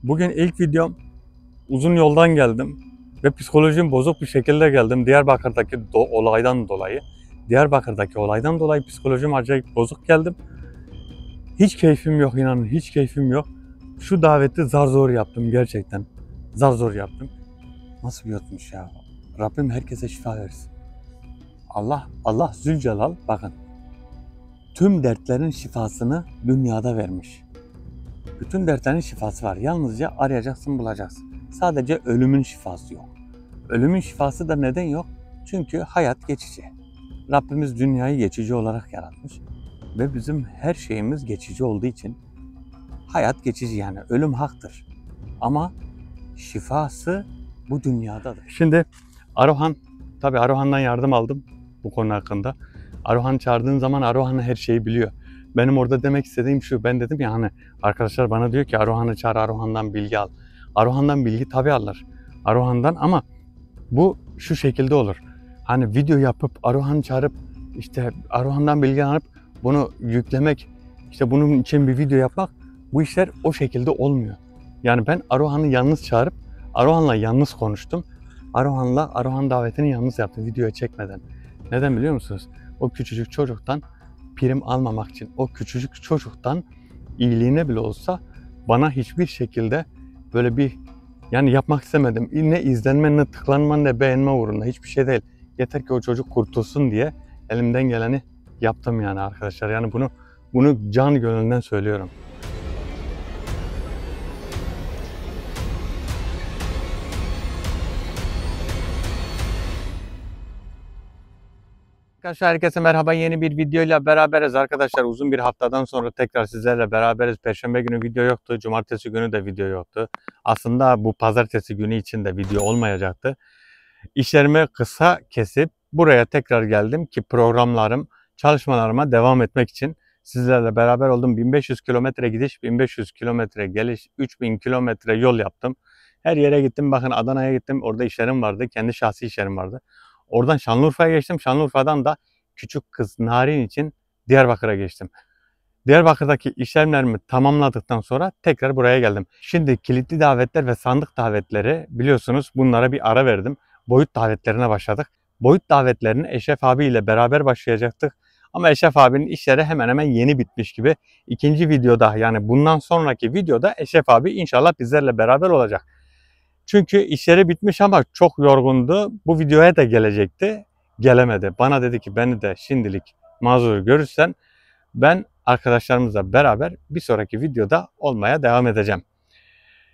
Bugün ilk videom, uzun yoldan geldim ve psikolojim bozuk bir şekilde geldim. Diyarbakır'daki olaydan dolayı psikolojim acayip bozuk geldim. Hiç keyfim yok, inanın hiç keyfim yok. Şu daveti zar zor yaptım gerçekten. Zar zor yaptım. Nasıl bir yutmuş ya. Rabbim herkese şifa versin. Allah Zülcelal bakın. Tüm dertlerin şifasını dünyada vermiş. Bütün dertlerin şifası var. Yalnızca arayacaksın, bulacaksın. Sadece ölümün şifası yok. Ölümün şifası da neden yok? Çünkü hayat geçici. Rabbimiz dünyayı geçici olarak yaratmış. Ve bizim her şeyimiz geçici olduğu için hayat geçici, yani ölüm haktır. Ama şifası bu dünyadadır. Şimdi tabii Arohan'dan yardım aldım bu konu hakkında. Arohan çağırdığın zaman Arohan her şeyi biliyor. Benim orada demek istediğim şu, ben dedim ya hani arkadaşlar bana diyor ki Arohan'ı çağır, Arohan'dan bilgi al. Arohan'dan bilgi tabii alır. Arohan'dan, ama bu şu şekilde olur. Hani video yapıp Arohan'ı çağırıp işte Arohan'dan bilgi alıp bunu yüklemek, işte bunun için bir video yapmak, bu işler o şekilde olmuyor. Yani ben Arohan'ı yalnız çağırıp Arohan'la yalnız konuştum. Arohan davetini yalnız yaptım videoya çekmeden. Neden biliyor musunuz? O küçücük çocuktan prim almamak için, o küçücük çocuktan iyiliğine bile olsa bana hiçbir şekilde böyle bir, yani yapmak istemedim. Ne izlenme, ne tıklanma, ne beğenme uğrunda, hiçbir şey değil. Yeter ki o çocuk kurtulsun diye elimden geleni yaptım yani arkadaşlar. Yani bunu can gönülden söylüyorum. Arkadaşlar herkese merhaba, yeni bir videoyla beraberiz arkadaşlar. Uzun bir haftadan sonra tekrar sizlerle beraberiz. Perşembe günü video yoktu, cumartesi günü de video yoktu. Aslında bu pazartesi günü için de video olmayacaktı. İşlerimi kısa kesip buraya tekrar geldim ki çalışmalarıma devam etmek için sizlerle beraber oldum. 1500 kilometre gidiş, 1500 kilometre geliş, 3000 kilometre yol yaptım. Her yere gittim. Bakın Adana'ya gittim. Orada işlerim vardı. Kendi şahsi işlerim vardı. Oradan Şanlıurfa'ya geçtim. Şanlıurfa'dan da küçük kız Narin için Diyarbakır'a geçtim. Diyarbakır'daki işlemlerimi tamamladıktan sonra tekrar buraya geldim. Şimdi kilitli davetler ve sandık davetleri, biliyorsunuz, bunlara bir ara verdim. Boyut davetlerine başladık. Boyut davetlerini Eşref abi ile beraber başlayacaktık. Ama Eşref abinin işleri hemen hemen yeni bitmiş gibi. İkinci videoda, yani bundan sonraki videoda Eşref abi inşallah bizlerle beraber olacak. Çünkü işleri bitmiş ama çok yorgundu. Bu videoya da gelecekti. Gelemedi. Bana dedi ki beni de şimdilik mazur görürsen ben arkadaşlarımızla beraber bir sonraki videoda olmaya devam edeceğim.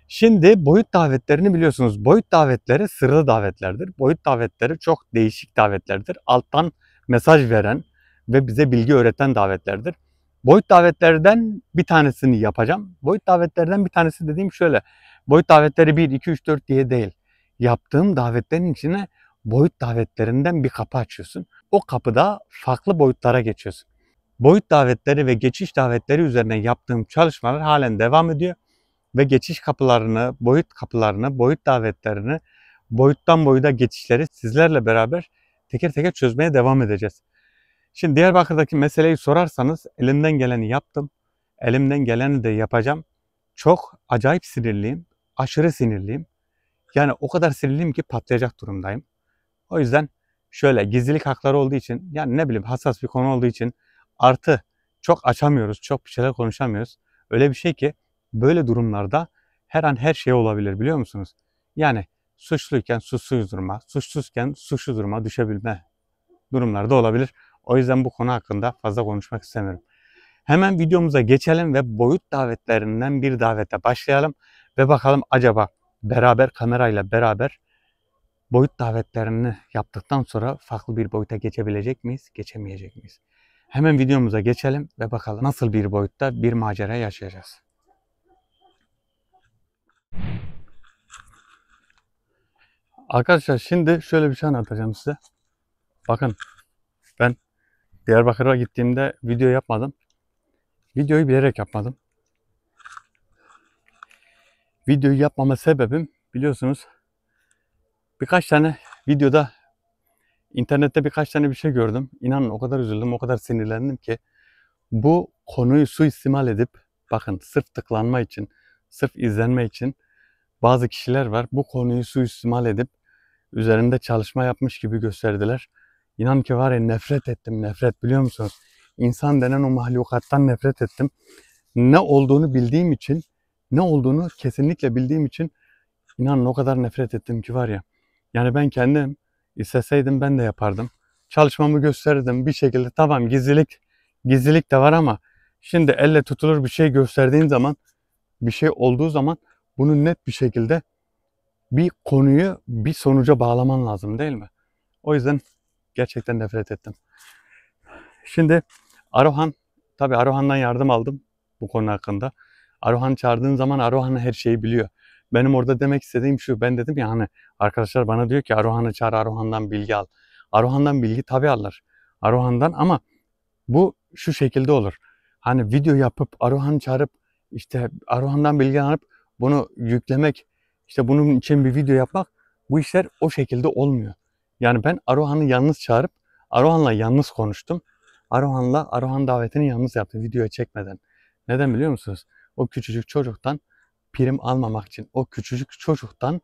Şimdi boyut davetlerini biliyorsunuz. Boyut davetleri sırlı davetlerdir. Boyut davetleri çok değişik davetlerdir. Alttan mesaj veren ve bize bilgi öğreten davetlerdir. Boyut davetlerden bir tanesini yapacağım. Boyut davetlerden bir tanesi dediğim şöyle. Boyut davetleri 1, 2, 3, 4 diye değil. Yaptığım davetlerin içine boyut davetlerinden bir kapı açıyorsun. O kapıda farklı boyutlara geçiyorsun. Boyut davetleri ve geçiş davetleri üzerine yaptığım çalışmalar halen devam ediyor. Ve geçiş kapılarını, boyut davetlerini, boyuttan boyuta geçişleri sizlerle beraber teker teker çözmeye devam edeceğiz. Şimdi Diyarbakır'daki meseleyi sorarsanız elimden geleni yaptım. Elimden geleni de yapacağım. Çok acayip sinirliyim. Aşırı sinirliyim. Yani o kadar sinirliyim ki patlayacak durumdayım. O yüzden şöyle, gizlilik hakları olduğu için, yani ne bileyim, hassas bir konu olduğu için, artı çok açamıyoruz, çok bir şeyler konuşamıyoruz. Öyle bir şey ki böyle durumlarda her an her şey olabilir, biliyor musunuz? Yani suçluyken suçsuz duruma, suçsuzken suçlu duruma düşebilme durumlarda olabilir. O yüzden bu konu hakkında fazla konuşmak istemiyorum. Hemen videomuza geçelim ve boyut davetlerinden bir davete başlayalım ve bakalım acaba kamerayla beraber boyut davetlerini yaptıktan sonra farklı bir boyuta geçebilecek miyiz, geçemeyecek miyiz? Hemen videomuza geçelim ve bakalım nasıl bir boyutta bir macera yaşayacağız. Arkadaşlar şimdi şöyle bir şey anlatacağım size. Bakın, ben Diyarbakır'a gittiğimde video yapmadım. Videoyu bilerek yapmadım. Videoyu yapmama sebebim, biliyorsunuz, birkaç tane videoda, internette birkaç tane bir şey gördüm. İnanın o kadar üzüldüm, o kadar sinirlendim ki bu konuyu suistimal edip, bakın, sırf tıklanma için, sırf izlenme için bazı kişiler var. Bu konuyu suistimal edip üzerinde çalışma yapmış gibi gösterdiler. İnan ki var ya, nefret ettim, nefret, biliyor musunuz? İnsan denen o mahlukattan nefret ettim. Ne olduğunu bildiğim için, ne olduğunu kesinlikle bildiğim için inanın o kadar nefret ettim ki var ya. Yani ben kendim isteseydim ben de yapardım. Çalışmamı gösterirdim bir şekilde. Tamam, gizlilik de var ama şimdi elle tutulur bir şey gösterdiğin zaman, bir şey olduğu zaman bunu net bir şekilde bir konuyu bir sonuca bağlaman lazım, değil mi? O yüzden gerçekten nefret ettim. Şimdi Arohan, tabii Arohan'dan yardım aldım bu konu hakkında. Arohan çağırdığın zaman Arohan her şeyi biliyor. Benim orada demek istediğim şu, ben dedim ya hani arkadaşlar bana diyor ki Arohan'ı çağır, Arohan'dan bilgi al. Arohan'dan bilgi tabii alır. Arohan'dan, ama bu şu şekilde olur. Hani video yapıp Arohan'ı çağırıp işte Arohan'dan bilgi alıp bunu yüklemek, işte bunun için bir video yapmak, bu işler o şekilde olmuyor. Yani ben Arohan'ı yalnız çağırıp Arohan'la yalnız konuştum. Arohan davetini yalnız yaptım videoya çekmeden. Neden biliyor musunuz? O küçücük çocuktan prim almamak için, o küçücük çocuktan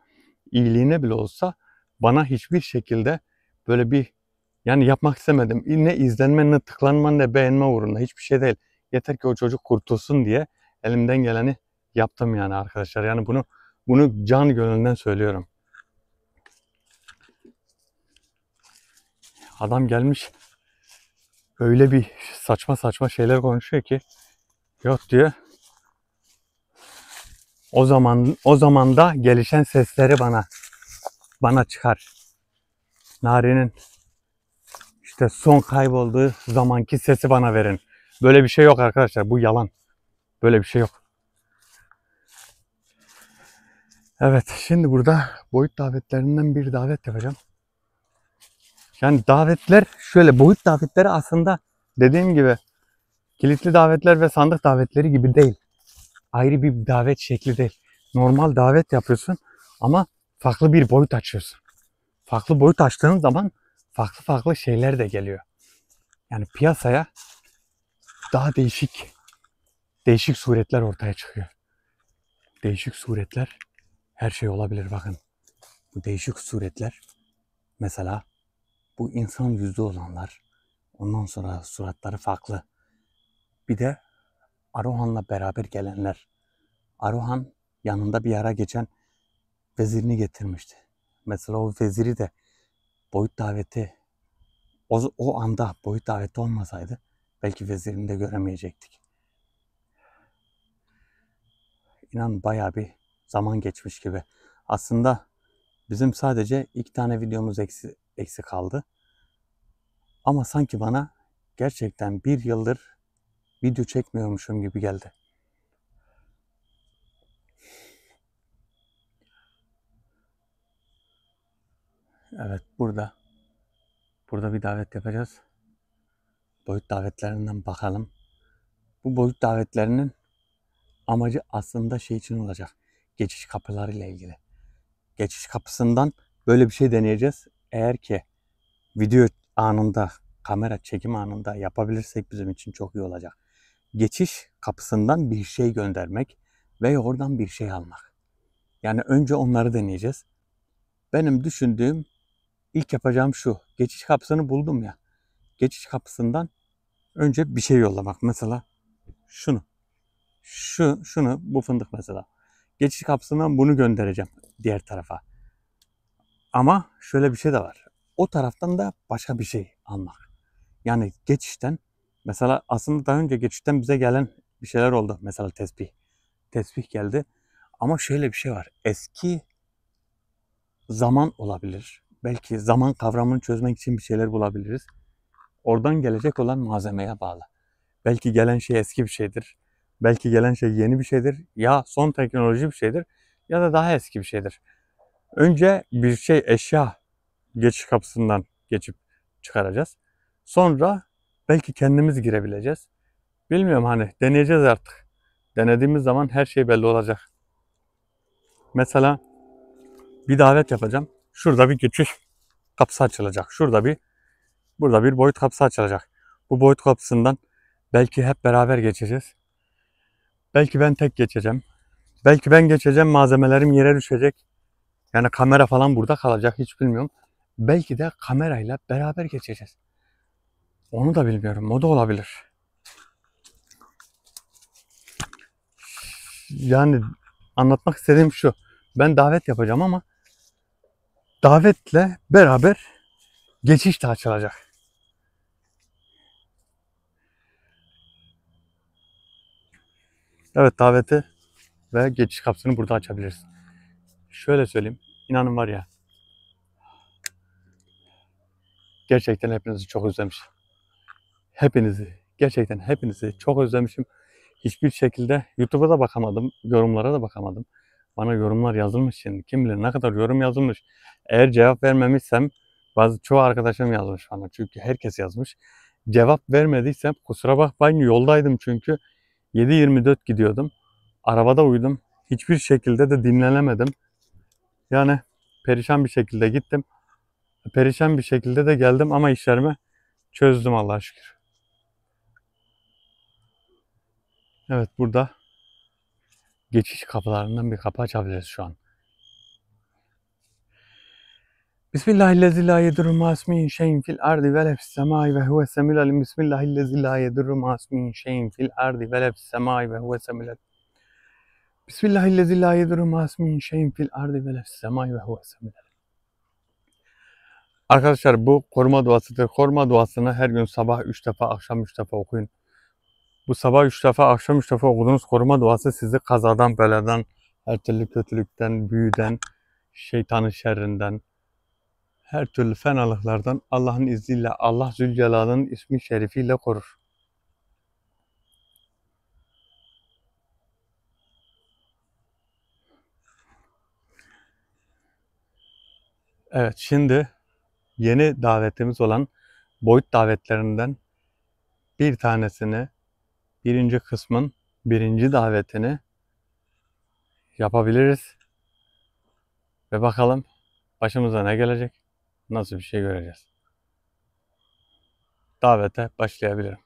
iyiliğine bile olsa bana hiçbir şekilde böyle bir, yani yapmak istemedim. Ne izlenme, ne tıklanma, ne beğenme uğrunda, hiçbir şey değil. Yeter ki o çocuk kurtulsun diye elimden geleni yaptım yani arkadaşlar. Yani bunu can gönülden söylüyorum. Adam gelmiş öyle bir saçma saçma şeyler konuşuyor ki, yok diyor. O zaman da gelişen sesleri bana çıkar. Nari'nin işte son kaybolduğu zamanki sesi bana verin. Böyle bir şey yok arkadaşlar. Bu yalan. Böyle bir şey yok. Evet, şimdi burada boyut davetlerinden bir davet yapacağım. Yani davetler şöyle, boyut davetleri aslında dediğim gibi kilitli davetler ve sandık davetleri gibi değil. Ayrı bir davet şekli değil. Normal davet yapıyorsun ama farklı bir boyut açıyorsun. Farklı boyut açtığın zaman farklı şeyler de geliyor. Yani piyasaya daha değişik suretler ortaya çıkıyor. Değişik suretler her şey olabilir, bakın. Bu değişik suretler mesela bu insan yüzlü olanlar, ondan sonra suratları farklı. Bir de Arohan'la beraber gelenler. Arohan yanında bir ara geçen vezirini getirmişti. Mesela o veziri de boyut daveti, o anda boyut daveti olmasaydı belki vezirini de göremeyecektik. İnan bayağı bir zaman geçmiş gibi. Aslında bizim sadece 2 tane videomuz eksi kaldı. Ama sanki bana gerçekten 1 yıldır video çekmiyormuşum gibi geldi. Evet, burada bir davet yapacağız. Boyut davetlerinden bakalım. Bu boyut davetlerinin amacı aslında şey için olacak. Geçiş kapıları ile ilgili. Geçiş kapısından böyle bir şey deneyeceğiz. Eğer ki video anında, kamera çekim anında yapabilirsek bizim için çok iyi olacak. Geçiş kapısından bir şey göndermek ve oradan bir şey almak. Yani önce onları deneyeceğiz. Benim düşündüğüm, ilk yapacağım şu. Geçiş kapısını buldum ya. Geçiş kapısından önce bir şey yollamak. Mesela şunu. Şunu, bu fındık mesela. Geçiş kapısından bunu göndereceğim diğer tarafa. Ama şöyle bir şey de var. O taraftan da başka bir şey almak. Yani geçişten, mesela aslında daha önce geçişten bize gelen bir şeyler oldu. Mesela tesbih. Tesbih geldi. Ama şöyle bir şey var. Eski zaman olabilir. Belki zaman kavramını çözmek için bir şeyler bulabiliriz. Oradan gelecek olan malzemeye bağlı. Belki gelen şey eski bir şeydir. Belki gelen şey yeni bir şeydir. Ya son teknoloji bir şeydir. Ya da daha eski bir şeydir. Önce bir şey, eşya geçiş kapısından geçip çıkaracağız. Sonra belki kendimiz girebileceğiz. Bilmiyorum, hani deneyeceğiz artık. Denediğimiz zaman her şey belli olacak. Mesela bir davet yapacağım. Şurada bir geçiş kapısı açılacak. Burada bir boyut kapısı açılacak. Bu boyut kapısından belki hep beraber geçeceğiz. Belki ben tek geçeceğim. Belki ben geçeceğim, malzemelerim yere düşecek. Yani kamera falan burada kalacak, hiç bilmiyorum. Belki de kamerayla beraber geçeceğiz. Onu da bilmiyorum. O da olabilir. Yani anlatmak istediğim şu. Ben davet yapacağım ama davetle beraber geçiş de açılacak. Evet, daveti ve geçiş kapısını burada açabiliriz. Şöyle söyleyeyim. İnanın var ya. Gerçekten hepinizi çok özlemişim. Gerçekten hepinizi çok özlemişim. Hiçbir şekilde YouTube'a da bakamadım, yorumlara da bakamadım. Bana yorumlar yazılmış şimdi. Kim bilir ne kadar yorum yazılmış. Eğer cevap vermemişsem, çoğu arkadaşım yazmış bana. Çünkü herkes yazmış. Cevap vermediysem kusura bakmayın, yoldaydım çünkü. 7-24 gidiyordum. Arabada uyudum. Hiçbir şekilde de dinlenemedim. Yani perişan bir şekilde gittim. Perişan bir şekilde de geldim ama işlerimi çözdüm Allah'a şükür. Evet, burada geçiş kapılarından bir kapı açabiliriz şu an. Bismillahirrahmanirrahim. La yedurru ma ismihi şeyin fil ardi ve la fis semai ve huve semil alim. Bismillahirrahmanirrahim. La yedurru ma ismihi şeyin fil ardi ve la fis semai ve huve semil alim. Bismillahirrahmanirrahim. La yedurru ma ismihi şeyin fil ardi ve la fis semai ve huve semil alim. Arkadaşlar, bu koruma duasıdır. Koruma duasını her gün sabah 3 defa, akşam 3 defa okuyun. Bu sabah 3 defa, akşam 3 defa okuduğunuz koruma duası sizi kazadan, beladan, her türlü kötülükten, büyüden, şeytanın şerrinden, her türlü fenalıklardan Allah'ın izniyle, Allah Zülcelal'ın ismi şerifiyle korur. Evet, şimdi yeni davetimiz olan boyut davetlerinden bir tanesini, birinci kısmın birinci davetini yapabiliriz. Ve bakalım başımıza ne gelecek, nasıl bir şey göreceğiz. Davete başlayabilirim.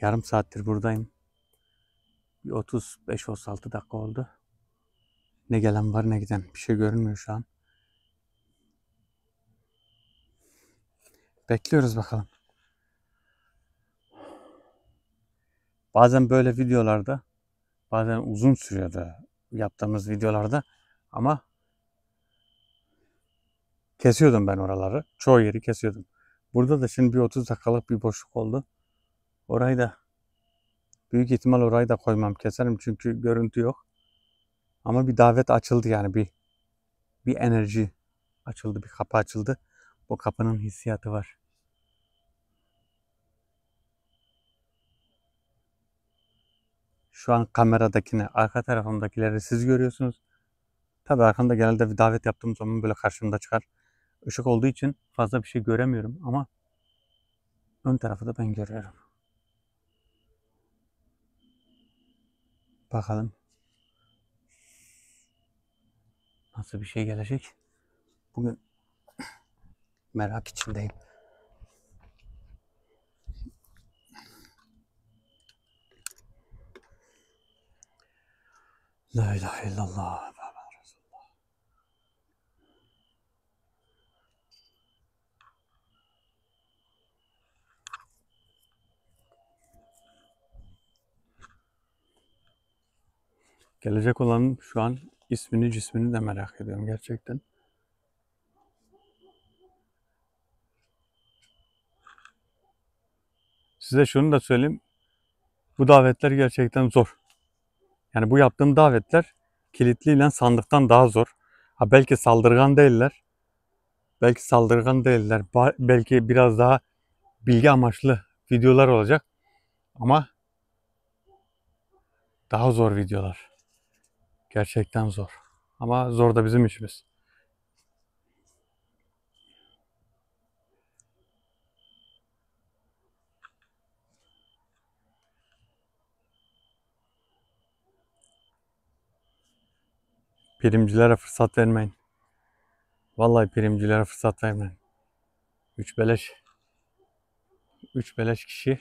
Yarım saattir buradayım. Bir 35-36 dakika oldu. Ne gelen var ne giden. Bir şey görünmüyor şu an. Bekliyoruz bakalım. Bazen böyle videolarda, bazen uzun sürüyordu yaptığımız videolarda ama kesiyordum ben oraları. Çoğu yeri kesiyordum. Burada da şimdi bir 30 dakikalık bir boşluk oldu. Orayı da büyük ihtimal orayı da koymam, keserim çünkü görüntü yok. Ama bir davet açıldı, yani bir enerji açıldı, bir kapı açıldı. Bu kapının hissiyatı var. Şu an kameradakini, arka tarafımdakileri siz görüyorsunuz. Tabii arkamda genelde bir davet yaptığım zaman böyle karşımda çıkar. Işık olduğu için fazla bir şey göremiyorum ama ön tarafı da ben görüyorum. Bakalım nasıl bir şey gelecek. Bugün merak içindeyim. La ilahe illallah. Gelecek olan şu an ismini, cismini de merak ediyorum gerçekten. Size şunu da söyleyeyim. Bu davetler gerçekten zor. Yani bu yaptığım davetler kilitliyle sandıktan daha zor. Ha, belki saldırgan değiller. Belki saldırgan değiller. Belki biraz daha bilgi amaçlı videolar olacak. Ama daha zor videolar. Gerçekten zor. Ama zor da bizim işimiz. Primcilere fırsat vermeyin. Vallahi primcilere fırsat vermeyin. Üç beleş kişi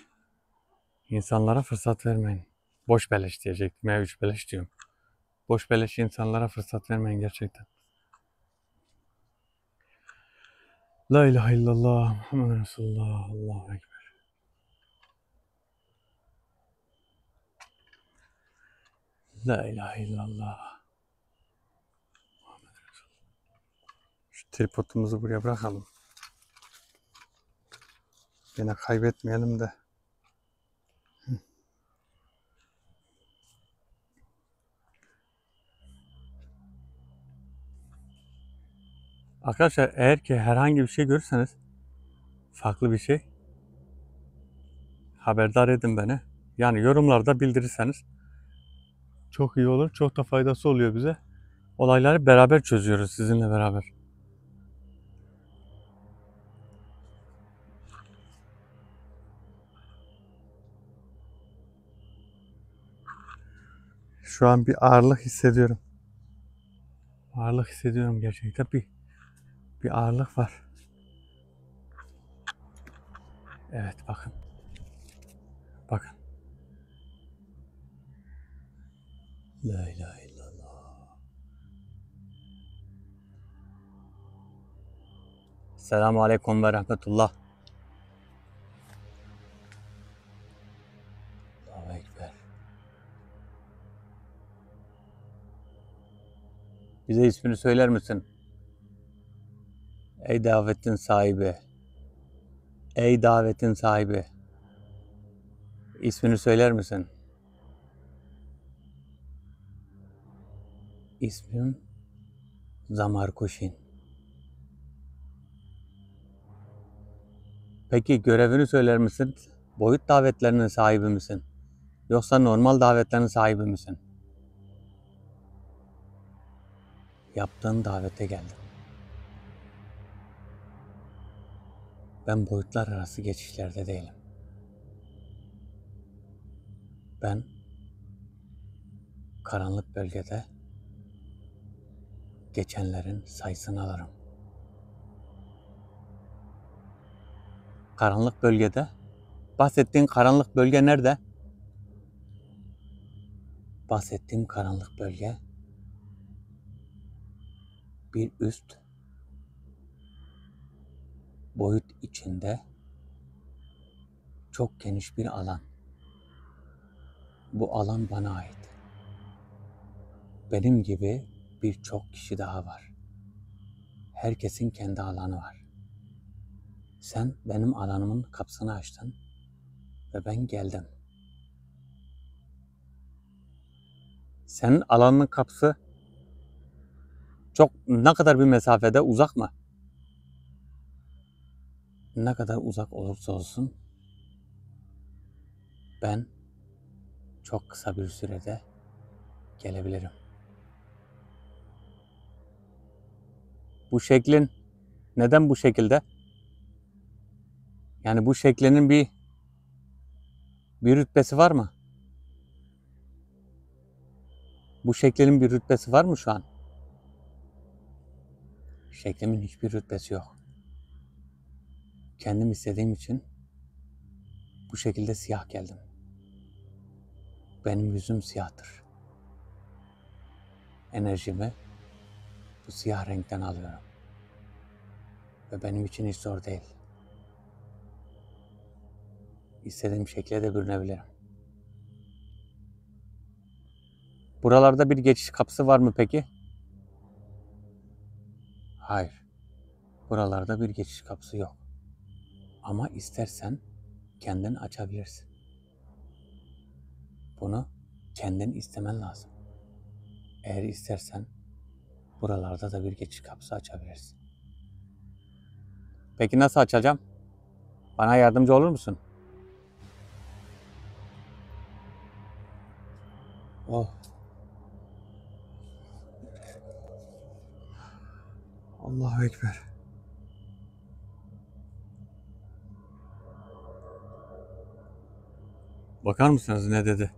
insanlara fırsat vermeyin. Boş beleş diyecektim ya, üç beleş diyorum. Boş beleş insanlara fırsat vermeyin gerçekten. La ilahe illallah Muhammed Resulullah, Allahu Ekber. La ilahe illallah. Şu tripodumuzu buraya bırakalım. Yine kaybetmeyelim de. Arkadaşlar eğer ki herhangi bir şey görürseniz, farklı bir şey, haberdar edin beni. Yani yorumlarda bildirirseniz çok iyi olur. Çok da faydası oluyor bize. Olayları beraber çözüyoruz sizinle beraber. Şu an bir ağırlık hissediyorum. Ağırlık hissediyorum gerçekten. Bir ağırlık var. Evet bakın. Bakın. La ilahe illallah. Selamun aleyküm ve rahmetullah. Allahu Ekber. Bize ismini söyler misin? Ey davetin sahibi. Ey davetin sahibi. İsmini söyler misin? İsmim Zamarkuşin. Peki görevini söyler misin? Boyut davetlerinin sahibi misin? Yoksa normal davetlerin sahibi misin? Yaptığın davete geldim. Ben boyutlar arası geçişlerde değilim. Ben karanlık bölgede geçenlerin sayısını alırım. Karanlık bölgede, bahsettiğin karanlık bölge nerede? Bahsettiğim karanlık bölge bir üst boyut içinde çok geniş bir alan. Bu alan bana ait. Benim gibi birçok kişi daha var. Herkesin kendi alanı var. Sen benim alanımın kapısını açtın ve ben geldim. Senin alanının kapısı çok ne kadar bir mesafede, uzak mı? Ne kadar uzak olursa olsun ben çok kısa bir sürede gelebilirim. Bu şeklin neden bu şekilde? Yani bu şeklinin bir rütbesi var mı? Bu şeklinin bir rütbesi var mı şu an? Şeklimin hiçbir rütbesi yok. Kendim istediğim için bu şekilde siyah geldim. Benim yüzüm siyahtır. Enerjimi bu siyah renkten alıyorum. Ve benim için hiç zor değil. İstediğim şekle de bürünebilirim. Buralarda bir geçiş kapısı var mı peki? Hayır. Buralarda bir geçiş kapısı yok. Ama istersen kendin açabilirsin. Bunu kendin istemen lazım. Eğer istersen buralarda da bir geçiş kapısı açabilirsin. Peki nasıl açacağım? Bana yardımcı olur musun? Oh. Allahu Ekber. Bakar mısınız ne dedi?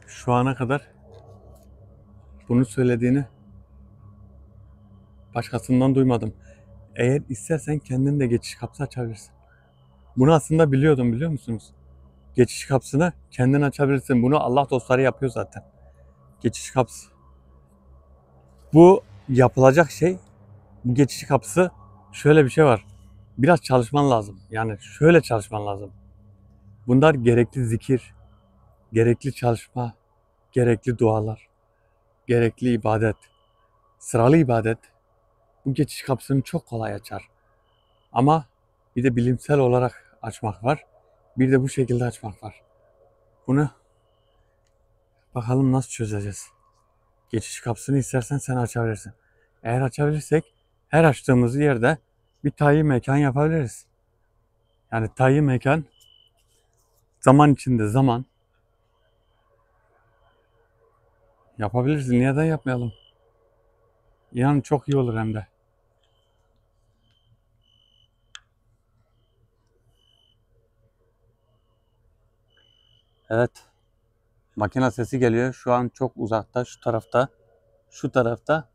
Şu ana kadar bunu söylediğini başkasından duymadım. Eğer istersen kendin de geçiş kapısı açabilirsin. Bunu aslında biliyordum, biliyor musunuz? Geçiş kapısını kendin açabilirsin. Bunu Allah dostları yapıyor zaten. Geçiş kapısı. Bu yapılacak şey, bu geçiş kapısı, şöyle bir şey var. Biraz çalışman lazım. Yani şöyle çalışman lazım. Bunlar gerekli zikir, gerekli çalışma, gerekli dualar, gerekli ibadet, sıralı ibadet. Bu geçiş kapısını çok kolay açar. Ama bir de bilimsel olarak açmak var. Bir de bu şekilde açmak var. Bunu bakalım nasıl çözeceğiz. Geçiş kapısını istersen sen açabilirsin. Eğer açabilirsek her açtığımız yerde bir tayyi mekan yapabiliriz. Yani tayyi mekan zaman içinde zaman yapabiliriz. Neden yapmayalım? İnanın çok iyi olur hem de. Evet. Makine sesi geliyor. Şu an çok uzakta, şu tarafta. Şu tarafta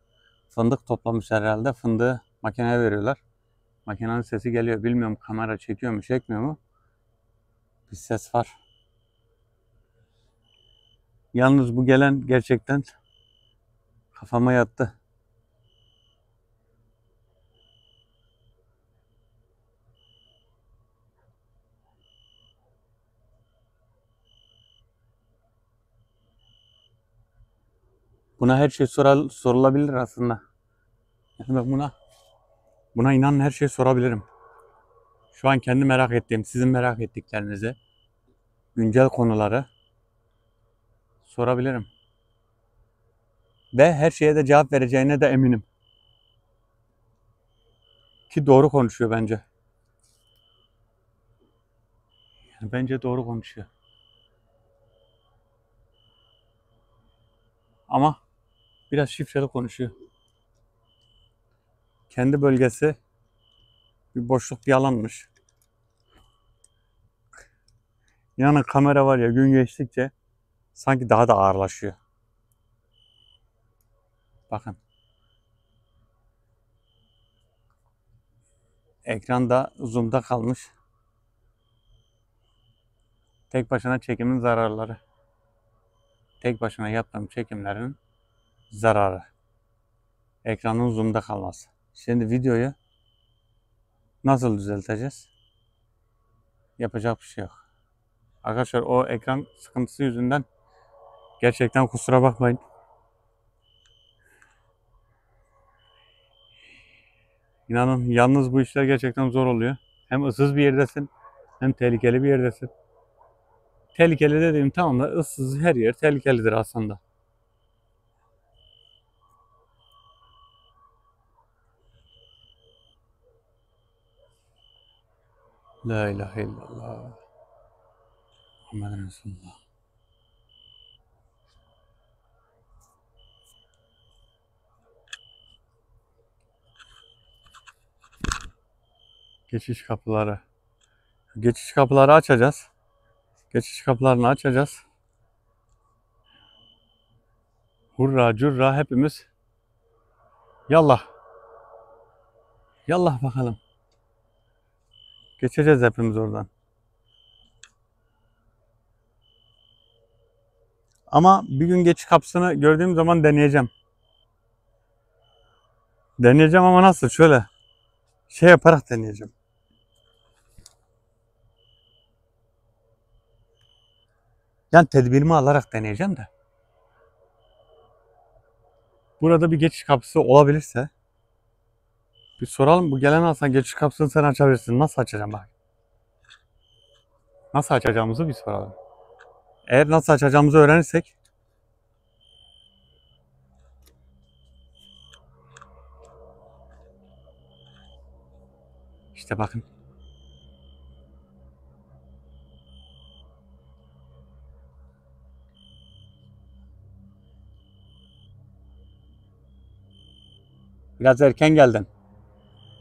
fındık toplamış herhalde. Fındığı makineye veriyorlar. Makinenin sesi geliyor. Bilmiyorum kamera çekiyor mu, çekmiyor mu? Bir ses var. Yalnız bu gelen gerçekten kafama yattı. Buna her şey sorulabilir aslında. Yani ben buna inanın her şeyi sorabilirim. Şu an kendi merak ettiğim, sizin merak ettiklerinizi, güncel konuları sorabilirim. Ve her şeye de cevap vereceğine de eminim. Ki doğru konuşuyor bence. Yani bence doğru konuşuyor. Ama biraz şifreli konuşuyor. Kendi bölgesi bir boşluk, bir alanmış. Yani kamera var ya, gün geçtikçe sanki daha da ağırlaşıyor. Bakın. Ekranda zoom'da kalmış. Tek başına çekimin zararları. Tek başına yaptığım çekimlerin zararı. Ekranın zoom'da kalması. Şimdi videoyu nasıl düzelteceğiz? Yapacak bir şey yok. Arkadaşlar o ekran sıkıntısı yüzünden gerçekten kusura bakmayın. İnanın yalnız bu işler gerçekten zor oluyor. Hem ıssız bir yerdesin hem tehlikeli bir yerdesin. Tehlikeli dediğim tamam da ıssız her yer tehlikelidir aslında. La ilahe illallah. Muhammed Resulullah. Geçiş kapıları. Geçiş kapıları açacağız. Geçiş kapılarını açacağız. Hurra curra hepimiz. Yallah. Yallah bakalım. Geçeceğiz hepimiz oradan. Ama bir gün geçiş kapısını gördüğüm zaman deneyeceğim. Deneyeceğim ama nasıl? Şöyle şey yaparak deneyeceğim. Yani tedbirimi alarak deneyeceğim de. Burada bir geçiş kapısı olabilirse bir soralım. Bu gelen alsan geçiş kapısını sen açabilirsin. Nasıl açacağım bak. Nasıl açacağımızı bir soralım. Eğer nasıl açacağımızı öğrenirsek işte bakın. Biraz erken geldin.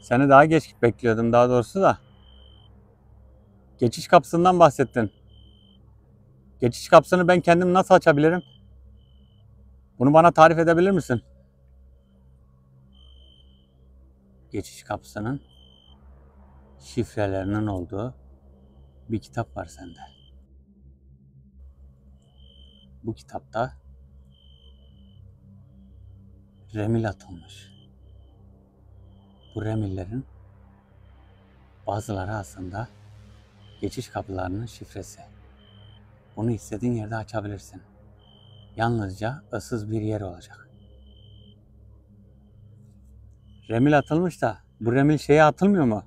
Seni daha geç bekliyordum daha doğrusu da. Geçiş kapısından bahsettin. Geçiş kapısını ben kendim nasıl açabilirim? Bunu bana tarif edebilir misin? Geçiş kapısının şifrelerinin olduğu bir kitap var sende. Bu kitapta remil atılmış. Bu remillerin bazıları aslında geçiş kapılarının şifresi. Bunu istediğin yerde açabilirsin. Yalnızca ıssız bir yer olacak. Remil atılmış da bu remil şeye atılmıyor mu?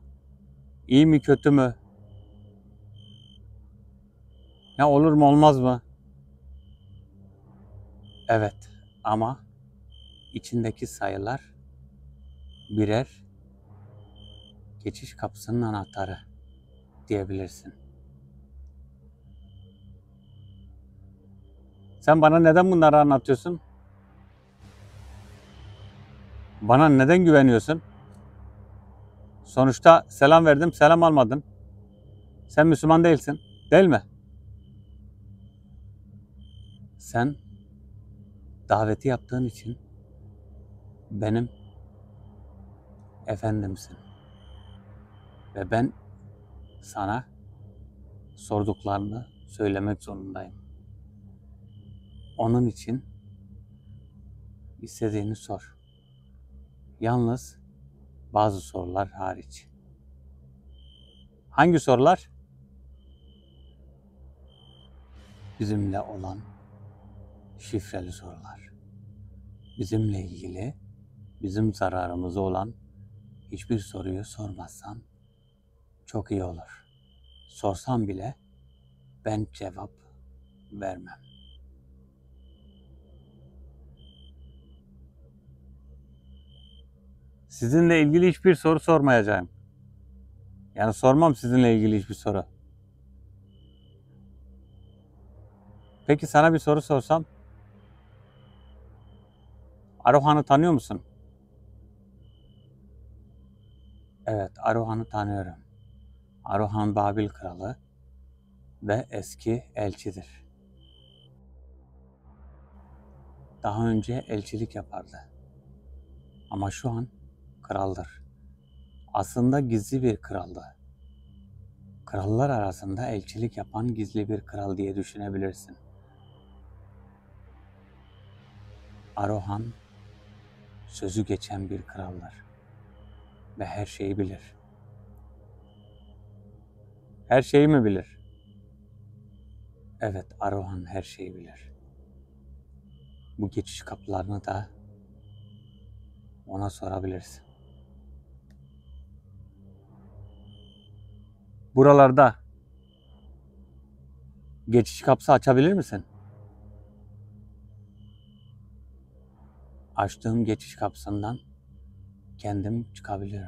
İyi mi kötü mü? Ya olur mu olmaz mı? Evet ama içindeki sayılar birer geçiş kapısının anahtarı diyebilirsin. Sen bana neden bunları anlatıyorsun? Bana neden güveniyorsun? Sonuçta selam verdim, selam almadın. Sen Müslüman değilsin, değil mi? Sen daveti yaptığın için benim efendimsin. Ve ben sana sorduklarını söylemek zorundayım. Onun için istediğini sor. Yalnız bazı sorular hariç. Hangi sorular? Bizimle olan şifreli sorular. Bizimle ilgili, bizim zararımıza olan hiçbir soruyu sormazsan çok iyi olur. Sorsam bile ben cevap vermem. Sizinle ilgili hiçbir soru sormayacağım. Yani sormam sizinle ilgili hiçbir soru. Peki sana bir soru sorsam? Arohan'ı tanıyor musun? Evet, Arohan'ı tanıyorum. Arohan Babil kralı ve eski elçidir. Daha önce elçilik yapardı. Ama şu an kraldır. Aslında gizli bir kraldı. Krallar arasında elçilik yapan gizli bir kral diye düşünebilirsin. Arohan sözü geçen bir kraldır ve her şeyi bilir. Her şeyi mi bilir? Evet, Arohan her şeyi bilir. Bu geçiş kapılarını da ona sorabilirsin. Buralarda geçiş kapısı açabilir misin? Açtığım geçiş kapısından kendim çıkabilirim.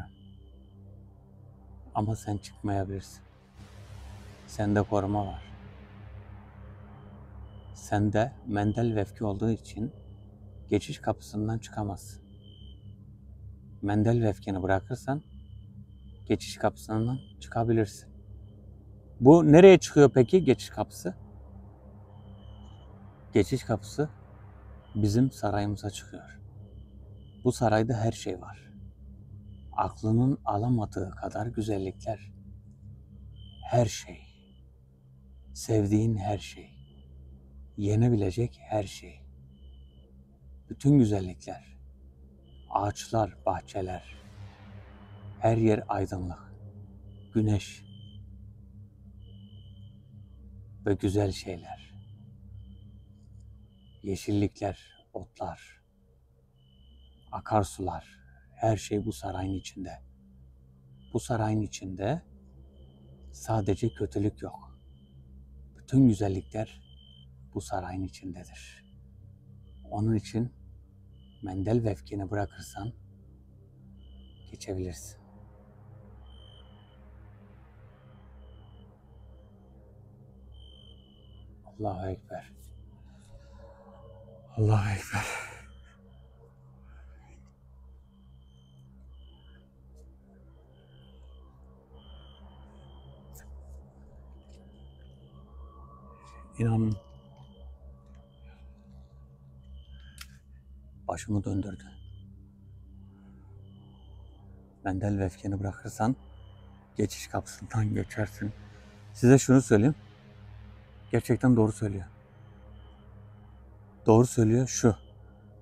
Ama sen çıkmayabilirsin. Sende koruma var. Sende mendel vefki olduğu için geçiş kapısından çıkamazsın. Mendel vefkini bırakırsan geçiş kapısından çıkabilirsin. Bu nereye çıkıyor peki geçiş kapısı? Geçiş kapısı bizim sarayımıza çıkıyor. Bu sarayda her şey var. Aklının alamadığı kadar güzellikler. Her şey. Sevdiğin her şey. Yenebilecek her şey. Bütün güzellikler. Ağaçlar, bahçeler. Her yer aydınlık. Güneş. Ve güzel şeyler. Yeşillikler, otlar, akarsular. Her şey bu sarayın içinde. Bu sarayın içinde sadece kötülük yok. Bütün güzellikler bu sarayın içindedir. Onun için mendel vefkini bırakırsan geçebilirsin. Allahu Ekber. Allahu Ekber. İnanın başımı döndürdü. Mendel ve öfkeni bırakırsan geçiş kapısından geçersin. Size şunu söyleyeyim. Gerçekten doğru söylüyor. Doğru söylüyor şu.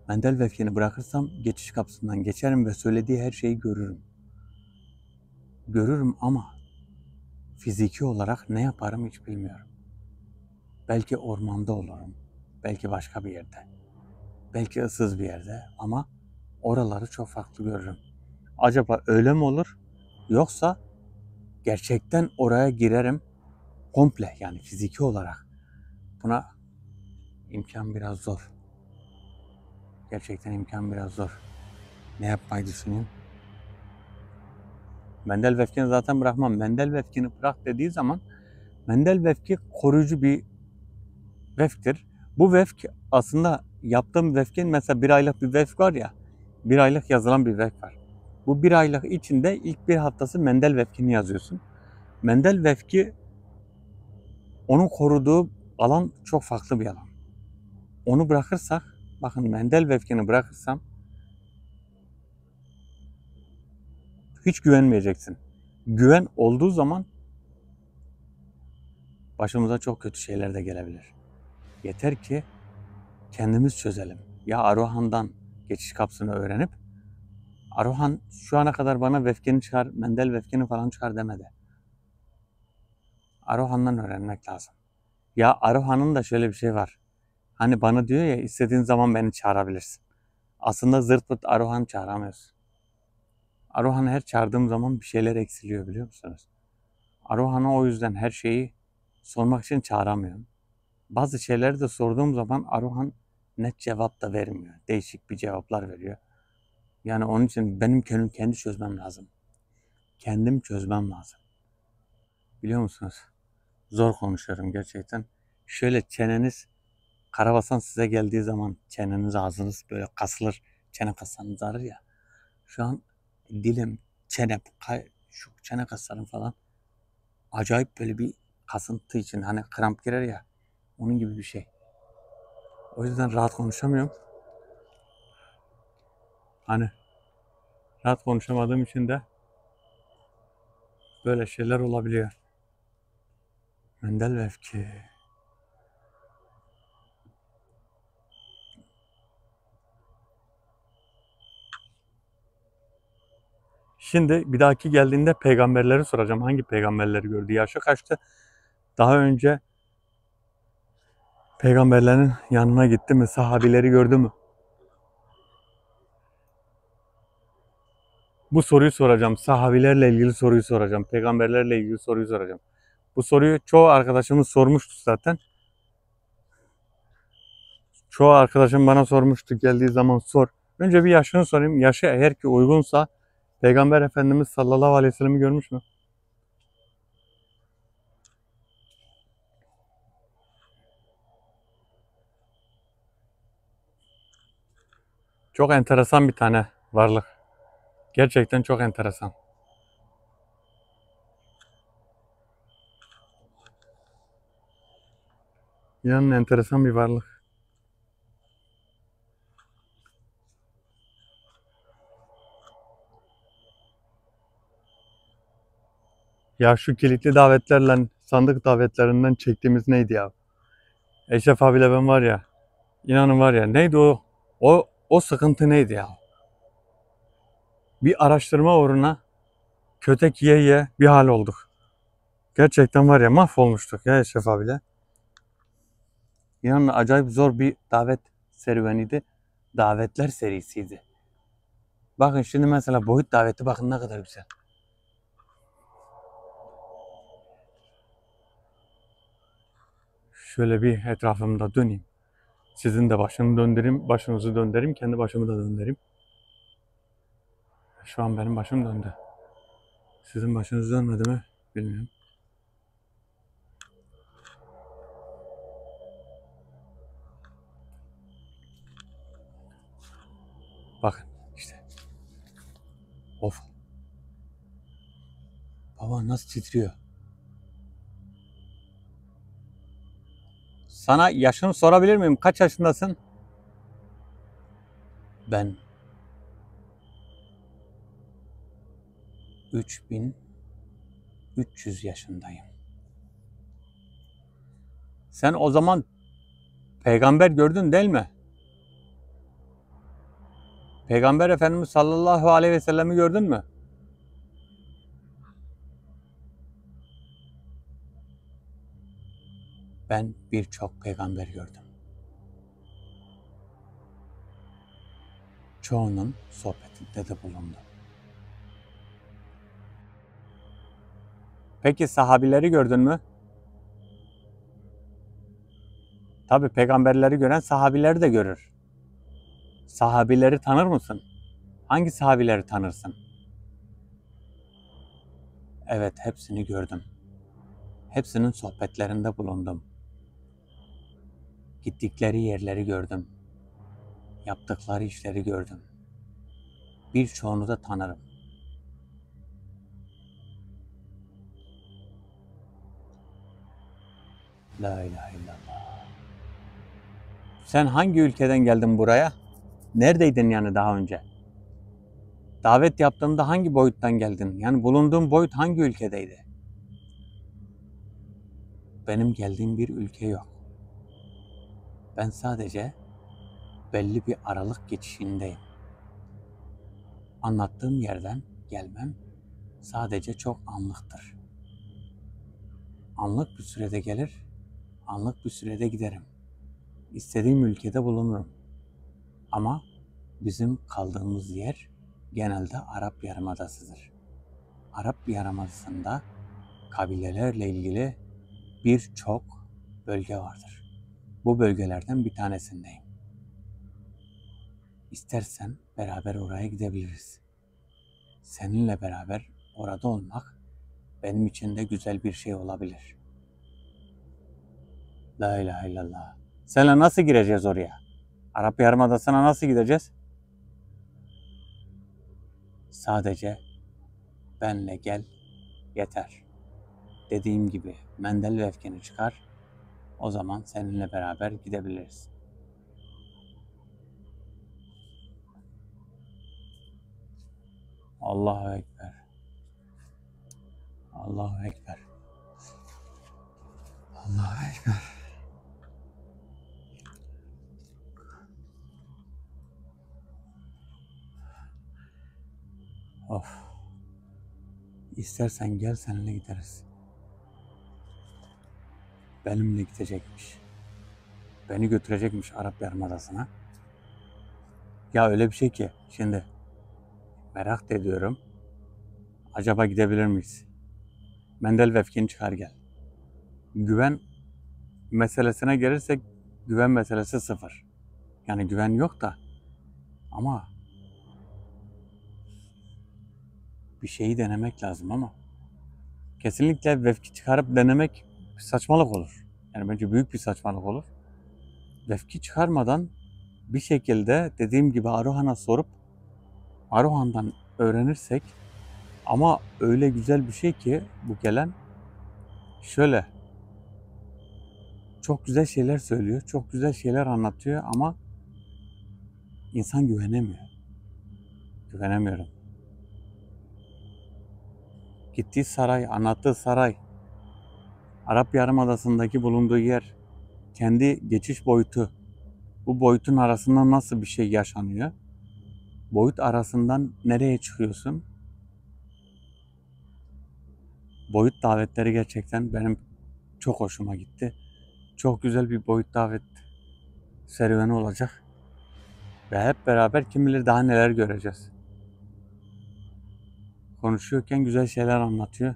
Mendel ve öfkeni bırakırsam geçiş kapısından geçerim ve söylediği her şeyi görürüm. Görürüm ama fiziki olarak ne yaparım hiç bilmiyorum. Belki ormanda olurum. Belki başka bir yerde. Belki ıssız bir yerde ama oraları çok farklı görürüm. Acaba öyle mi olur? Yoksa gerçekten oraya girerim komple, yani fiziki olarak. Buna imkan biraz zor. Gerçekten imkan biraz zor. Ne yapmayı düşünüyorum? Mendel ve öfkeni zaten bırakmam. Mendel ve öfkeni bırak dediği zaman mendel ve öfke koruyucu bir vefktir. Bu vefk aslında yaptığım vefkin, mesela bir aylık bir vefk var ya, bir aylık yazılan bir vefk var. Bu bir aylık içinde ilk bir haftası mendel vefkini yazıyorsun. Mendel vefki, onun koruduğu alan çok farklı bir alan. Onu bırakırsak, bakın mendel vefkini bırakırsam hiç güvenmeyeceksin. Güven olduğu zaman başımıza çok kötü şeyler de gelebilir. Yeter ki kendimiz çözelim. Ya Arohan'dan geçiş kapısını öğrenip, Arohan şu ana kadar bana vefkeni çıkar, mendel vefkeni falan çıkar demedi. Arohan'dan öğrenmek lazım. Ya Arohan'ın da şöyle bir şey var. Hani bana diyor ya, istediğin zaman beni çağırabilirsin. Aslında zırt pırt Arohan çağıramıyorsun. Arohan'ı her çağırdığım zaman bir şeyler eksiliyor, biliyor musunuz? Arohan'a o yüzden her şeyi sormak için çağıramıyorum. Bazı şeyleri de sorduğum zaman Arohan net cevap da vermiyor. Değişik bir cevaplar veriyor. Yani onun için benim kendi çözmem lazım. Kendim çözmem lazım. Biliyor musunuz? Zor konuşuyorum gerçekten. Şöyle çeneniz, karabasan size geldiği zaman çeneniz, ağzınız böyle kasılır. Çene kaslarınız ağrır ya. Şu an dilim, çenem, şu çene kaslarım falan acayip böyle bir kasıntı için, hani kramp girer ya, onun gibi bir şey. O yüzden rahat konuşamıyorum. Hani rahat konuşamadığım için de böyle şeyler olabiliyor. Mendel ve öfke. Şimdi bir dahaki geldiğinde peygamberleri soracağım. Hangi peygamberleri gördü? Yaşı kaçtı? Daha önce peygamberlerin yanına gitti mi? Sahabileri gördü mü? Bu soruyu soracağım. Sahabilerle ilgili soruyu soracağım. Peygamberlerle ilgili soruyu soracağım. Bu soruyu çoğu arkadaşımız sormuştu zaten. Çoğu arkadaşım bana sormuştu, geldiği zaman sor. Önce bir yaşını sorayım. Yaşı eğer ki uygunsa, Peygamber Efendimiz sallallahu aleyhi ve sellem'i görmüş mü? Çok enteresan bir tane varlık. Gerçekten çok enteresan. İnanın enteresan bir varlık. Ya şu kilitli davetlerle sandık davetlerinden çektiğimiz neydi ya? Eşref abiyle ben var ya, inanın var ya, neydi o? O sıkıntı neydi ya? Bir araştırma uğruna kötek yiye yiye bir hal olduk. Gerçekten var ya, mahvolmuştuk ya Eşref abiyle. İnanın acayip zor bir davet serüveniydi. Davetler serisiydi. Bakın şimdi mesela boyut daveti, bakın ne kadar güzel. Şöyle bir etrafımda döneyim. Sizin de başını döndüreyim, başınızı döndüreyim, kendi başımı da döndüreyim. Şu an benim başım döndü. Sizin başınız dönmedi mi? Bilmiyorum. Bakın işte. Of. Baba nasıl titriyor? Sana yaşını sorabilir miyim? Kaç yaşındasın? Ben 3300 yaşındayım. Sen o zaman peygamber gördün değil mi? Peygamber Efendimiz sallallahu aleyhi ve sellem'i gördün mü? Ben birçok peygamber gördüm. Çoğunun sohbetinde de bulundum. Peki sahabileri gördün mü? Tabii peygamberleri gören sahabileri de görür. Sahabileri tanır mısın? Hangi sahabileri tanırsın? Evet, hepsini gördüm. Hepsinin sohbetlerinde bulundum. Gittikleri yerleri gördüm. Yaptıkları işleri gördüm. Birçoğunu da tanırım. La ilahe illallah. Sen hangi ülkeden geldin buraya? Neredeydin yani daha önce? Davet yaptığımda hangi boyuttan geldin? Yani bulunduğun boyut hangi ülkedeydi? Benim geldiğim bir ülke yok. Ben sadece belli bir aralık geçişindeyim. Anlattığım yerden gelmem sadece çok anlıktır. Anlık bir sürede gelir, anlık bir sürede giderim. İstediğim ülkede bulunurum. Ama bizim kaldığımız yer genelde Arap Yarımadası'dır. Arap Yarımadası'nda kabilelerle ilgili birçok bölge vardır. Bu bölgelerden bir tanesindeyim. İstersen beraber oraya gidebiliriz. Seninle beraber orada olmak benim için de güzel bir şey olabilir. La ilahe illallah. Seninle nasıl gireceğiz oraya? Arap Yarımadası'na nasıl gideceğiz? Sadece benle gel yeter. Dediğim gibi mendil ve öfkeni çıkar. O zaman seninle beraber gidebiliriz. Allahu Ekber. Allahu Ekber. Allahu Ekber. Of. İstersen gel seninle gideriz. Benimle gidecekmiş. Beni götürecekmiş Arap Yarımadası'na. Ya öyle bir şey ki şimdi merak da ediyorum. Acaba gidebilir miyiz? Mendel ve öfkeni çıkar gel. Güven meselesine gelirsek güven meselesi sıfır. Yani güven yok da ama bir şeyi denemek lazım ama kesinlikle vefki çıkarıp denemek bir saçmalık olur. Yani bence büyük bir saçmalık olur. Vefki çıkarmadan bir şekilde dediğim gibi Aruhan'a sorup Aruhan'dan öğrenirsek ama öyle güzel bir şey ki bu gelen şöyle çok güzel şeyler söylüyor, çok güzel şeyler anlatıyor ama insan güvenemiyor. Güvenemiyorum. Gittiği saray, anlattığı saray, Arap Yarımadası'ndaki bulunduğu yer, kendi geçiş boyutu, bu boyutun arasında nasıl bir şey yaşanıyor? Boyut arasından nereye çıkıyorsun? Boyut davetleri gerçekten benim çok hoşuma gitti. Çok güzel bir boyut davet serüveni olacak. Ve hep beraber kim bilir daha neler göreceğiz. Konuşuyorken güzel şeyler anlatıyor.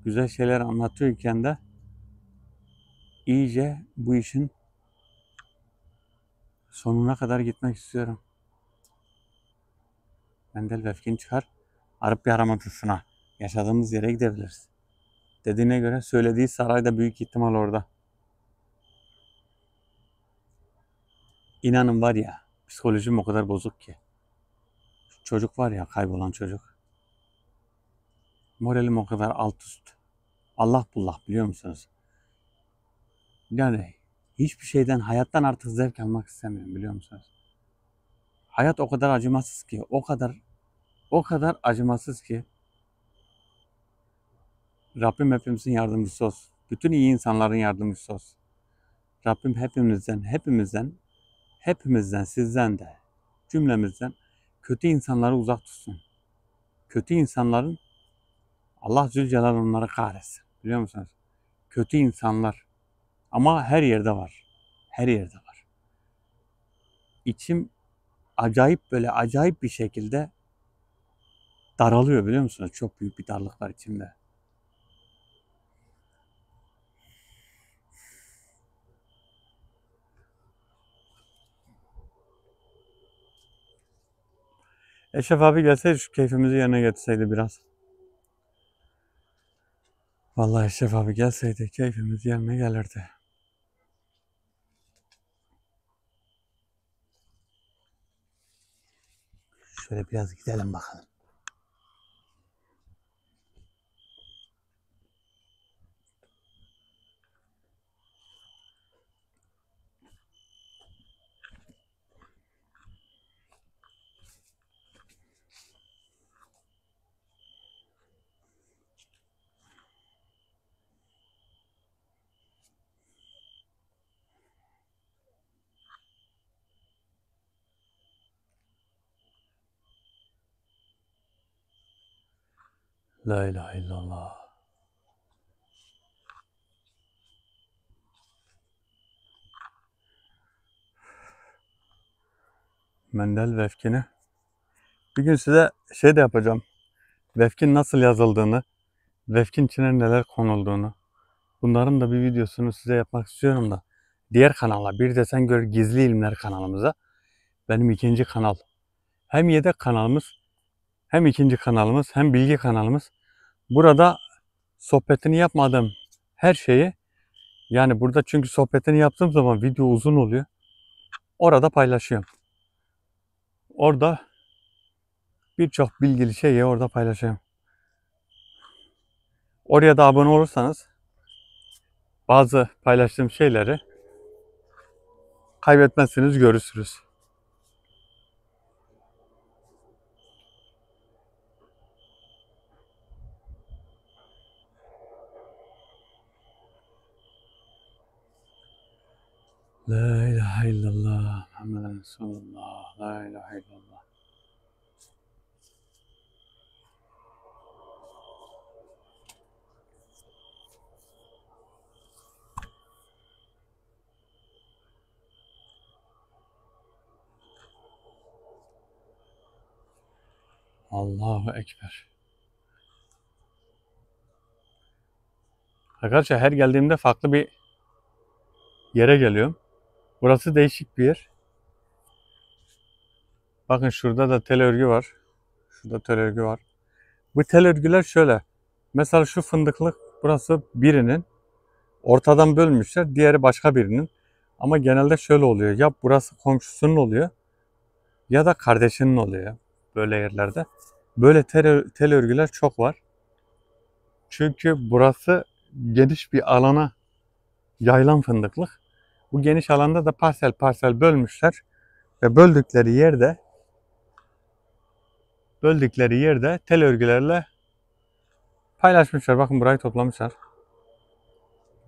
Güzel şeyler anlatıyorken de iyice bu işin sonuna kadar gitmek istiyorum. Mendel ve öfkeni çıkar. Arap Yarımadası'na, yaşadığımız yere gidebiliriz. Dediğine göre söylediği saray da büyük ihtimal orada. İnanın var ya, psikolojim o kadar bozuk ki. Şu çocuk var ya, kaybolan çocuk. Moralim o kadar alt üst. Allah bullah biliyor musunuz? Yani Hiçbir şeyden, hayattan artık zevk almak istemiyorum, biliyor musunuz? Hayat o kadar acımasız ki, o kadar acımasız ki. Rabbim hepimizin yardımcısı olsun. Bütün iyi insanların yardımcısı olsun. Rabbim hepimizden, sizden de, cümlemizden kötü insanları uzak tutsun. Kötü insanların Allah Zülcelal onları kahretsin. Biliyor musunuz? Kötü insanlar. Ama her yerde var. Her yerde var. İçim acayip bir şekilde daralıyor, biliyor musunuz? Çok büyük bir darlık var içimde. Eşref abi gelseydi şu keyfimizi yerine getirseydi biraz. Vallahi Eşref abi gelseydi keyfimiz yerine gelirdi. Şöyle biraz gidelim bakalım. La ilahe illallah. Mendel Vefkin'i. Bir gün size şey de yapacağım. Vefkin nasıl yazıldığını, Vefkin içine neler konulduğunu. Bunların da bir videosunu size yapmak istiyorum da. Diğer kanala, Bir de Sen Gör Gizli İlimler kanalımıza. Benim ikinci kanal. Hem yedek kanalımız, hem ikinci kanalımız, hem bilgi kanalımız. Burada sohbetini yapmadığım her şeyi, yani burada çünkü sohbetini yaptığım zaman video uzun oluyor. Orada paylaşıyorum. Orada birçok bilgili şeyi orada paylaşıyorum. Oraya da abone olursanız bazı paylaştığım şeyleri kaybetmezsiniz, görürsünüz. La ilahe illallah Muhammeden Resulullah. La ilahe illallah. Allahu Ekber. Arkadaşlar her geldiğimde farklı bir yere geliyorum. Burası değişik bir yer. Bakın şurada da tel örgü var. Şurada tel örgü var. Bu tel örgüler şöyle. Mesela şu fındıklık burası birinin. Ortadan bölmüşler. Diğeri başka birinin. Ama genelde şöyle oluyor. Ya burası komşusunun oluyor ya da kardeşinin oluyor. Böyle yerlerde. Böyle tel örgüler çok var. Çünkü burası geniş bir alana yayılan fındıklık. Bu geniş alanda da parsel parsel bölmüşler ve böldükleri yerde tel örgülerle paylaşmışlar. Bakın burayı toplamışlar.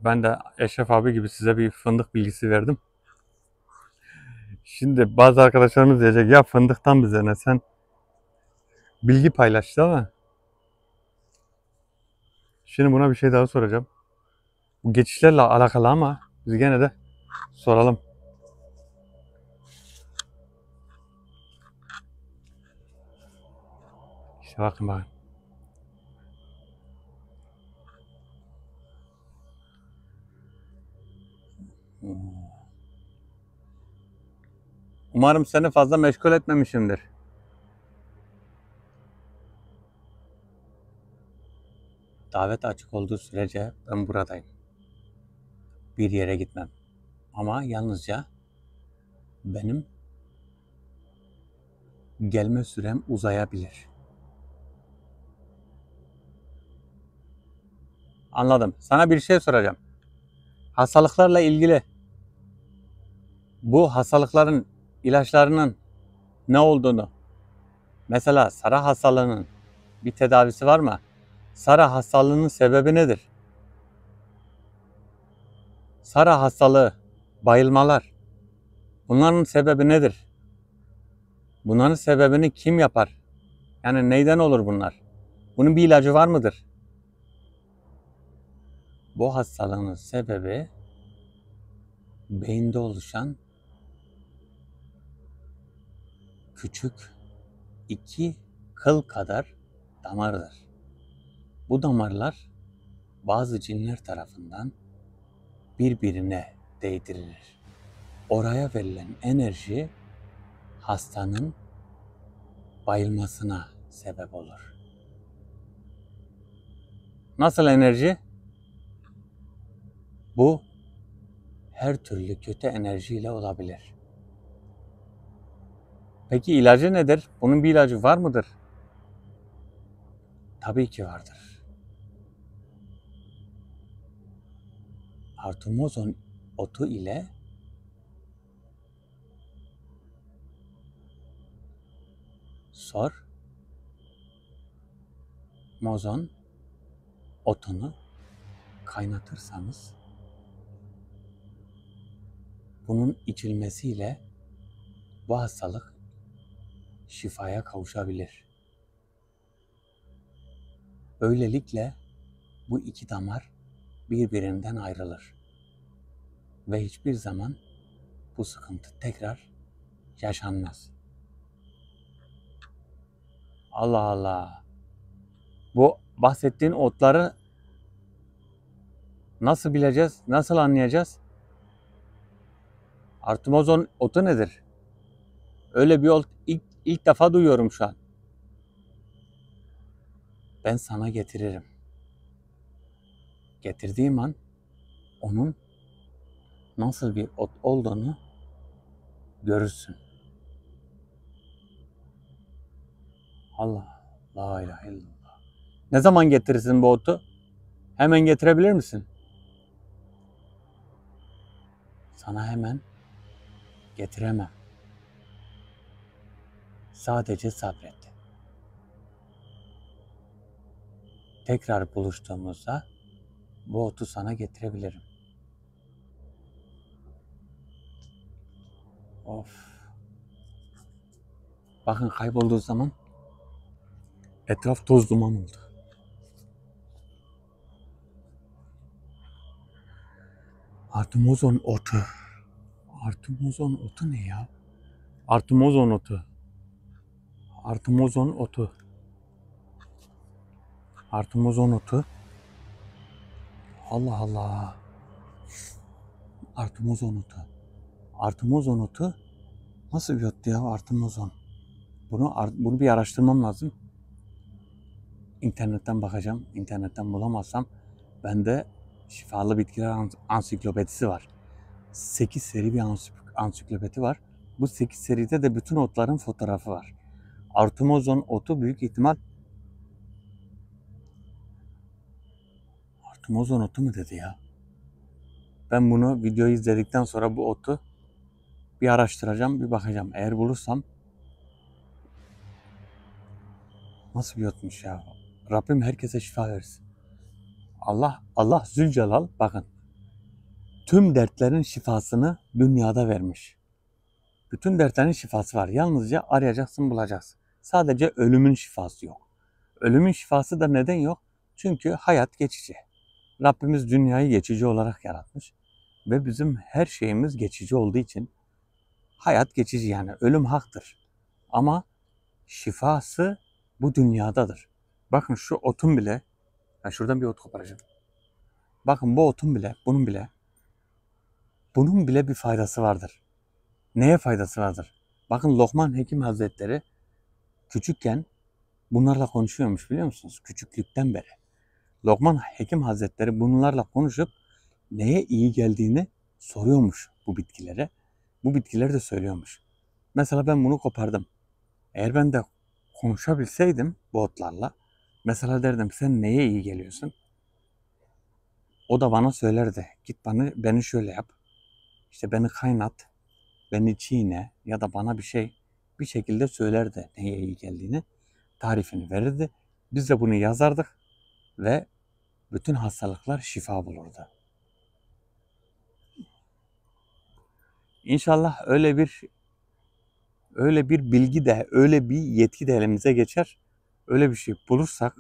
Ben de Eşref abi gibi size bir fındık bilgisi verdim. Şimdi bazı arkadaşlarımız diyecek ya fındıktan bize ne, sen bilgi paylaştı ama şimdi buna bir şey daha soracağım. Bu geçişlerle alakalı ama biz gene de soralım. İşte bakın. Umarım seni fazla meşgul etmemişimdir. Davet açık olduğu sürece ben buradayım. Bir yere gitmem. Ama yalnızca benim gelme sürem uzayabilir. Anladım. Sana bir şey soracağım. Hastalıklarla ilgili Bu hastalıkların ilaçlarının ne olduğunu, mesela Sara hastalığının bir tedavisi var mı? Sara hastalığının sebebi nedir? Sara hastalığı, bayılmalar, bunların sebebi nedir? Bunların sebebini kim yapar? Yani neyden olur bunlar? Bunun bir ilacı var mıdır? Bu hastalığın sebebi beyinde oluşan küçük 2 kıl kadar damardır. Bu damarlar bazı cinler tarafından birbirine değdirilir. Oraya verilen enerji hastanın bayılmasına sebep olur. Nasıl enerji? Bu her türlü kötü enerjiyle olabilir. Peki ilacı nedir? Bunun bir ilacı var mıdır? Tabii ki vardır. Artemozon otu ile mozon otunu kaynatırsanız bunun içilmesiyle bu hastalık şifaya kavuşabilir. Böylelikle bu 2 damar birbirinden ayrılır ve hiçbir zaman bu sıkıntı tekrar yaşanmaz. Allah Allah. Bu bahsettiğin otları nasıl bileceğiz? Nasıl anlayacağız? Artemozon otu nedir? Öyle bir ot ilk defa duyuyorum şu an. Ben sana getiririm. Getirdiğim an onun nasıl bir ot olduğunu görürsün. Allah, la ilahe illallah. Ne zaman getirirsin bu otu? Hemen getirebilir misin? Sana hemen getiremem. Sadece sabret. Tekrar buluştuğumuzda bu otu sana getirebilirim. Of. Bakın kaybolduğu zaman etraf toz duman oldu. Artemozon otu. Artemozon otu ne ya? Artemozon otu. Artemozon otu. Artemozon otu. Allah Allah. Artemozon otu. Artemozon otu nasıl bir ot ya Artemozon? Bunu bir araştırmam lazım. İnternetten bakacağım. İnternetten bulamazsam bende Şifalı Bitkiler Ansiklopedisi var. 8 seri bir ansiklopedi var. Bu 8 seride de bütün otların fotoğrafı var. Artemozon otu büyük ihtimal Artemozon otu mu dedi ya? Ben bunu videoyu izledikten sonra bu otu bir araştıracağım, bir bakacağım. Eğer bulursam nasıl bir otmuş ya? Rabbim herkese şifa versin. Allah Zülcelal bakın. Tüm dertlerin şifasını dünyada vermiş. Bütün dertlerin şifası var. Yalnızca arayacaksın, bulacaksın. Sadece ölümün şifası yok. Ölümün şifası da neden yok? Çünkü hayat geçici. Rabbimiz dünyayı geçici olarak yaratmış. Ve bizim her şeyimiz geçici olduğu için hayat geçici, yani ölüm haktır. Ama şifası bu dünyadadır. Bakın şu otun bile, ben şuradan bir ot koparacağım. Bakın bu otun bile, bunun bile bir faydası vardır. Neye faydası vardır? Bakın Lokman Hekim Hazretleri küçükken bunlarla konuşuyormuş, biliyor musunuz? Küçüklükten beri. Lokman Hekim Hazretleri bunlarla konuşup neye iyi geldiğini soruyormuş bu bitkilere. Bu bitkiler de söylüyormuş. Mesela ben bunu kopardım. Eğer ben de konuşabilseydim bu otlarla, mesela derdim sen neye iyi geliyorsun? O da bana söylerdi. Git beni şöyle yap. İşte beni kaynat. beni çiğne ya da bana bir şekilde söylerdi neye iyi geldiğini, tarifini verirdi. Biz de bunu yazardık ve bütün hastalıklar şifa bulurdu. İnşallah öyle bir bilgi de, öyle bir yetki de elimize geçer. Öyle bir şey bulursak,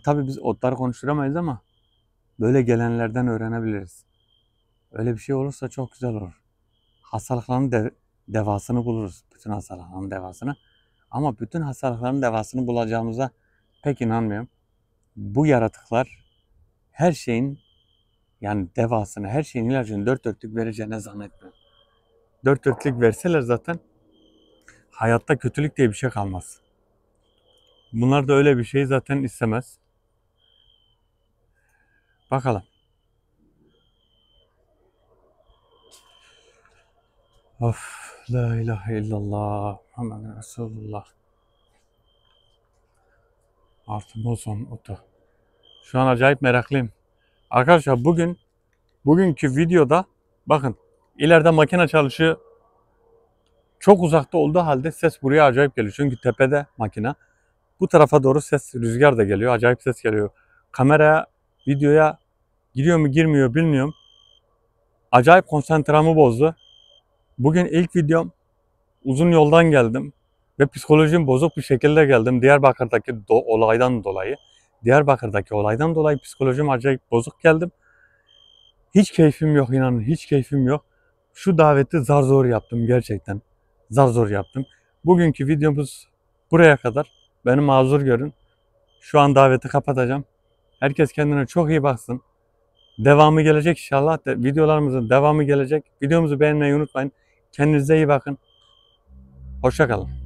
tabii biz otları konuşturamayız ama böyle gelenlerden öğrenebiliriz. Öyle bir şey olursa çok güzel olur. Hastalıkların devasını buluruz. Bütün hastalıkların devasını. Ama bütün hastalıkların devasını bulacağımıza pek inanmıyorum. Bu yaratıklar her şeyin, yani devasını, her şeyin ilacını dört dörtlük vereceğine zannetmiyorum. Dört dörtlük verseler zaten hayatta kötülük diye bir şey kalmaz. Bunlar da öyle bir şey zaten istemez. Bakalım. Of, la ilahe illallah Muhammed Resulullah. Artı bozon otu. Şu an acayip meraklıyım. Arkadaşlar bugünkü videoda bakın, ileride makine çalışıyor. Çok uzakta olduğu halde ses buraya acayip geliyor. Çünkü tepede makine. Bu tarafa doğru ses, rüzgar da geliyor. Acayip ses geliyor. Kameraya, videoya giriyor mu girmiyor bilmiyorum. Acayip konsantramı bozdu. Bugün ilk videom, uzun yoldan geldim. Ve psikolojim bozuk bir şekilde geldim. Diyarbakır'daki olaydan dolayı. Diyarbakır'daki olaydan dolayı psikolojim acayip bozuk geldim. Hiç keyfim yok, inanın hiç keyfim yok. Şu daveti zar zor yaptım gerçekten. Zar zor yaptım. Bugünkü videomuz buraya kadar. Beni mazur görün. Şu an daveti kapatacağım. Herkes kendine çok iyi baksın. Devamı gelecek inşallah. Videolarımızın devamı gelecek. Videomuzu beğenmeyi unutmayın. Kendinize iyi bakın. Hoşça kalın.